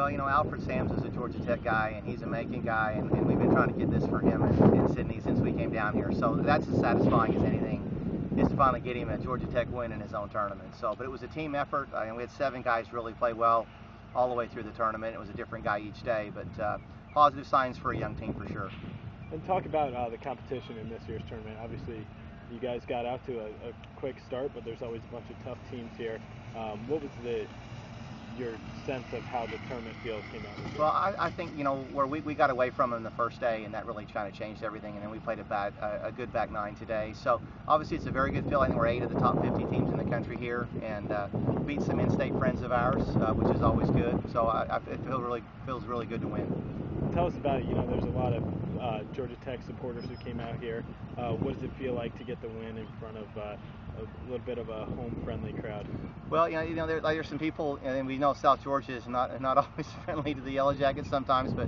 Well, Alfred Sams is a Georgia Tech guy, and he's a Macon guy, and we've been trying to get this for him in Sydney since we came down here. So that's as satisfying as anything, is to finally get him a Georgia Tech win in his own tournament. But it was a team effort. We had 7 guys really play well all the way through the tournament. It was a different guy each day, but positive signs for a young team for sure. And talk about the competition in this year's tournament. Obviously, you guys got out to a quick start, but there's always a bunch of tough teams here. What was your sense of how the tournament field came out? Well, I think where we got away from them the first day, and that really kind of changed everything. And then we played a good back 9 today. So obviously it's a very good feel. I think we're 8 of the top 50 teams in the country here, and beat some in-state friends of ours, which is always good. So it feels really good to win. Tell us about it. There's a lot of Georgia Tech supporters who came out here. What does it feel like to get the win in front of a little bit of a home-friendly crowd? Well, there's some people, and we know South Georgia is not always friendly to the Yellow Jackets sometimes, but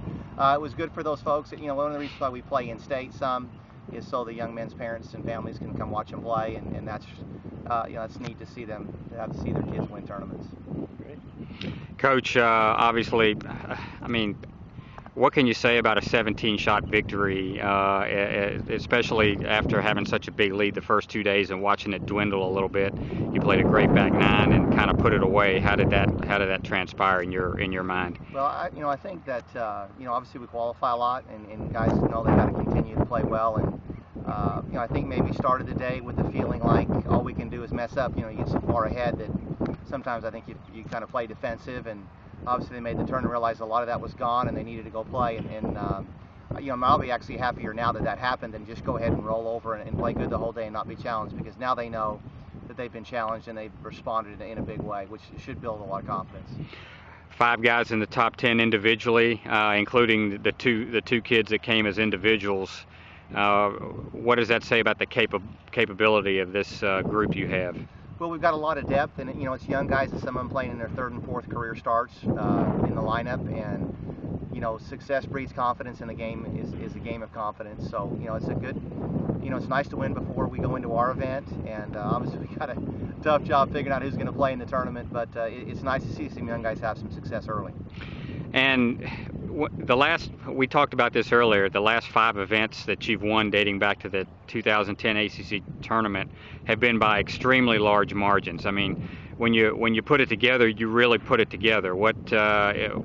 it was good for those folks. One of the reasons why we play in-state some is so the young men's parents and families can come watch them play, and that's that's neat to see them see their kids win tournaments. Great. Coach, obviously, what can you say about a 17-shot victory, especially after having such a big lead the first 2 days and watching it dwindle a little bit? You played a great back 9 and kind of put it away. How did that transpire in your mind? Well, I think that obviously we qualify a lot, and guys know they got to continue to play well. And I think maybe started the day with the feeling like all we can do is mess up. You get so far ahead that sometimes I think you kind of play defensive, and obviously they made the turn and realized a lot of that was gone and they needed to go play. And I'll be actually happier now that happened than just go ahead and roll over and play good the whole day and not be challenged, because now they know that they've been challenged and they've responded in a big way, which should build a lot of confidence. 5 guys in the top 10 individually, including the two kids that came as individuals. What does that say about the capability of this group you have? Well, we've got a lot of depth, and it's young guys, and some of them playing in their 3rd and 4th career starts in the lineup, and success breeds confidence, and the game is a game of confidence. So it's a good, it's nice to win before we go into our event, and obviously we got a tough job figuring out who's going to play in the tournament, but it's nice to see some young guys have some success early. And we talked about this earlier, the last 5 events that you've won dating back to the 2010 ACC tournament have been by extremely large margins. When you put it together, you really put it together. What's your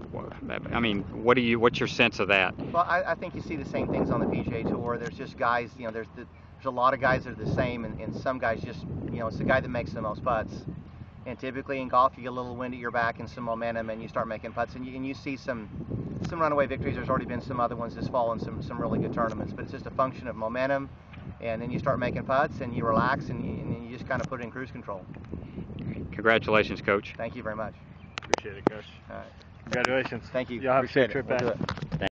sense of that? Well, I think you see the same things on the PGA Tour. There's just guys, there's a lot of guys that are the same, and some guys just, it's the guy that makes the most putts. And typically in golf, you get a little wind at your back and some momentum, and you start making putts, and you see some runaway victories. There's already been some other ones this fall in some really good tournaments, but it's just a function of momentum, and then you start making putts, and you relax, and you just kind of put it in cruise control. Congratulations, Coach. Thank you very much. Appreciate it, Coach. All right. Congratulations. Thank you. Y'all have a safe Appreciate trip it. back.